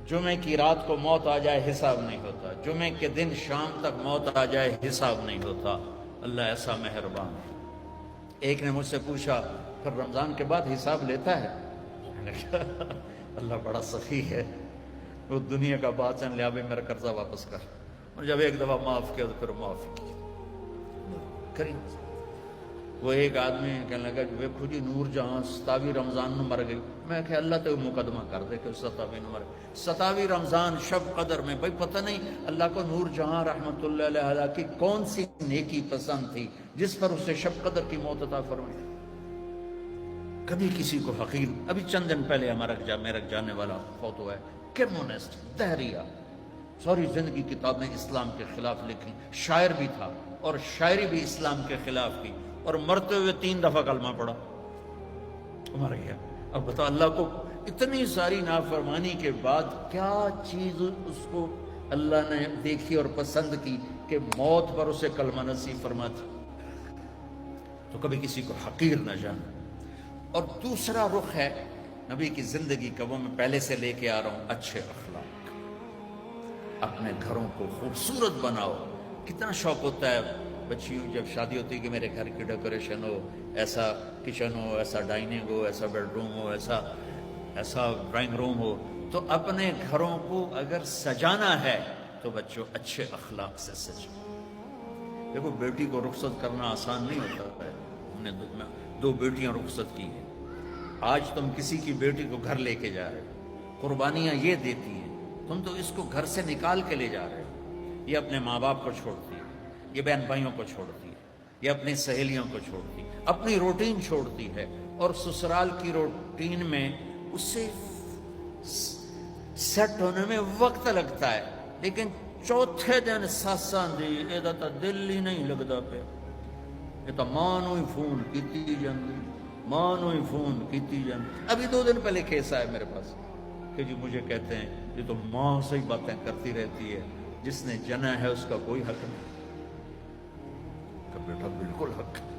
جمعے کی رات کو موت آ جائے حساب نہیں ہوتا، جمعے کے دن شام تک موت آ جائے حساب نہیں ہوتا۔ اللہ ایسا مہربان ہے۔ ایک نے مجھ سے پوچھا پھر رمضان کے بعد حساب لیتا ہے؟ میں نے کہا اللہ بڑا سخی ہے، وہ دنیا کا بادشاہ، لیا میرا قرضہ واپس کر، اور جب ایک دفعہ معاف کیا تو پھر معاف کریں۔ وہ ایک آدمی کہنے لگا کہ ویکھو جی نور جہاں 27 رمضان نو مر گئی۔ میں کہ اللہ تو مقدمہ کر دے کہ 27 نو مر گئی، 27 رمضان شب قدر میں۔ بھائی پتہ نہیں اللہ کو نور جہاں رحمت اللہ علیہ کی کون سی نیکی پسند تھی جس پر اسے شب قدر کی موت عطا فرمائی۔ کبھی کسی کو حقیر، ابھی چند دن پہلے میرا جانے والا فوت ہوا ہے، کمیونسٹ، دہریہ، ساری زندگی کتابیں اسلام کے خلاف لکھی، شاعر بھی تھا اور شاعری بھی اسلام کے خلاف کی، اور مرتے ہوئے 3 دفعہ کلمہ پڑھا، مر گیا۔ اب بتا اللہ کو اتنی ساری نافرمانی کے بعد کیا چیز اس کو اللہ نے دیکھی اور پسند کی کہ موت پر اسے کلمہ نصیب فرماتی۔ تو کبھی کسی کو حقیر نہ جانا۔ اور دوسرا رخ ہے نبی کی زندگی کا، وہ میں پہلے سے لے کے آ رہا ہوں، اچھے اخلاق۔ اپنے گھروں کو خوبصورت بناؤ۔ کتنا شوق ہوتا ہے بچیوں جب شادی ہوتی ہے کہ میرے گھر کی ڈیکوریشن ہو، ایسا کچن ہو، ایسا ڈائننگ ہو، ایسا بیڈ روم ہو، ایسا ڈرائنگ روم ہو۔ تو اپنے گھروں کو اگر سجانا ہے تو بچوں اچھے اخلاق سے سجاؤ۔ دیکھو بیٹی کو رخصت کرنا آسان نہیں ہوتا ہے، ہم نے 2 بیٹیاں رخصت کی ہیں۔ آج تم کسی کی بیٹی کو گھر لے کے جا رہے ہو، قربانیاں یہ دیتی ہیں، تم تو اس کو گھر سے نکال کے لے جا رہے ہو۔ یہ اپنے ماں باپ کو چھوڑتی ہے، یہ بہن بھائیوں کو چھوڑتی ہے، یہ اپنی سہیلیوں کو چھوڑتی ہے، اپنی روٹین چھوڑتی ہے، اور سسرال کی روٹین میں اسے سیٹ ہونے میں وقت لگتا ہے، لیکن چوتھے دن ساساں دی یہ تا دل ہی نہیں لگتا پہ، یہ تو ماں نو ہی فون کیتی جاندی، ماں نو ہی فون کیتی جاندی۔ ابھی 2 دن پہلے کیس آیا میرے پاس کہ جی مجھے کہتے ہیں یہ تو ماں سے ہی باتیں کرتی رہتی ہے، جس نے جنا ہے اس کا کوئی حق نہیں۔ کہ بیٹا بالکل حق ہے۔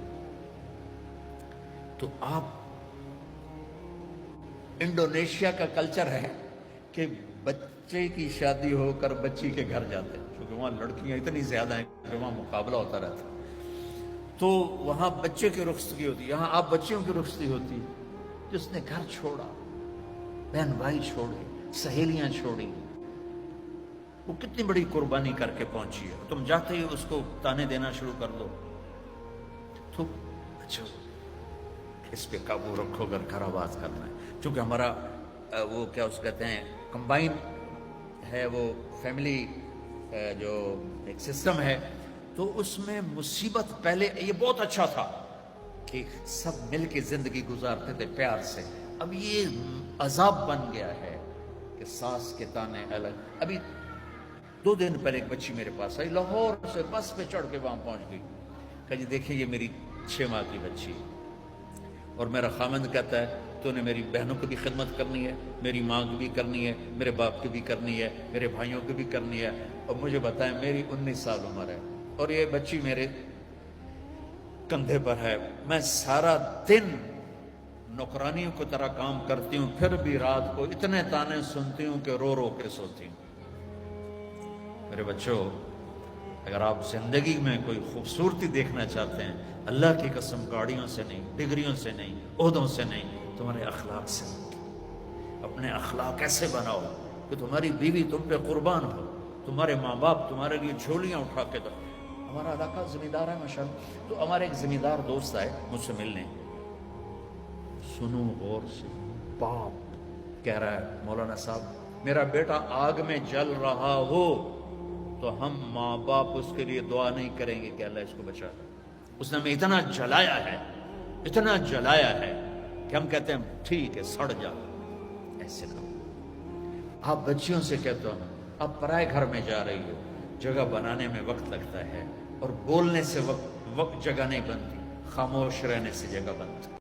تو آپ انڈونیشیا کا کلچر ہے کہ بچے کی شادی ہو کر بچی کے گھر جاتے ہیں، کیونکہ وہاں لڑکیاں اتنی زیادہ ہیں کہ وہاں مقابلہ ہوتا رہتا ہے، تو وہاں بچے کی رخصتی ہوتی ہے، یہاں آپ بچیوں کی رخصتی ہوتی ہے۔ جس نے گھر چھوڑا، بہن بھائی چھوڑے، سہیلیاں چھوڑی، وہ کتنی بڑی قربانی کر کے پہنچی ہے، تم جاتے ہی اس کو تانے دینا شروع کر دو تو اچھا اس پہ قابو رکھو اگر گھر آباد کرنا ہے۔ چونکہ ہمارا وہ کیا اس کہتے ہیں کمبائن ہے، وہ فیملی جو ایک سسٹم ہے، تو اس میں مصیبت پہلے یہ بہت اچھا تھا کہ سب مل کے زندگی گزارتے تھے پیار سے، اب یہ عذاب بن گیا ہے کہ ساس کے تانے الگ۔ ابھی 2 دن پہلے ایک بچی میرے پاس آئی، لاہور سے بس پہ چڑھ کے وہاں پہنچ گئی، کہا جی دیکھیں یہ میری 6 ماہ کی بچی ہے، اور میرا خامند کہتا ہے تو نے میری بہنوں کی بھی خدمت کرنی ہے، میری ماں کی بھی کرنی ہے، میرے باپ کی بھی کرنی ہے، میرے بھائیوں کی بھی کرنی ہے، اور مجھے بتائیں میری 19 سال عمر ہے اور یہ بچی میرے کندھے پر ہے، میں سارا دن نوکرانیوں کی طرح کام کرتی ہوں، پھر بھی رات کو اتنے تانے سنتی ہوں کہ رو رو کے سوتی ہوں۔ میرے بچوں، اگر آپ زندگی میں کوئی خوبصورتی دیکھنا چاہتے ہیں، اللہ کی قسم گاڑیوں سے نہیں، ڈگریوں سے نہیں، عہدوں سے نہیں، تمہارے اخلاق سے۔ اپنے اخلاق ایسے بناؤ کہ تمہاری بیوی تم پہ قربان ہو، تمہارے ماں باپ تمہارے لیے جھولیاں اٹھا کے دو۔ ہمارا علاقہ زمیندار ہے ماشاءاللہ، تو ہمارے ایک زمیندار دوست آئے مجھ سے ملنے، سنو غور سے، باپ کہہ رہا ہے مولانا صاحب میرا بیٹا آگ میں جل رہا ہو تو ہم ماں باپ اس کے لیے دعا نہیں کریں گے کہ اللہ اس کو بچا لے، اس نے ہمیں اتنا جلایا ہے، اتنا جلایا ہے کہ ہم کہتے ہیں ٹھیک ہے سڑ جا۔ ایسے نہ آپ بچیوں سے کہتے ہو آپ پرائے گھر میں جا رہی ہو، جگہ بنانے میں وقت لگتا ہے، اور بولنے سے وقت جگہ نہیں بنتی، خاموش رہنے سے جگہ بنتی۔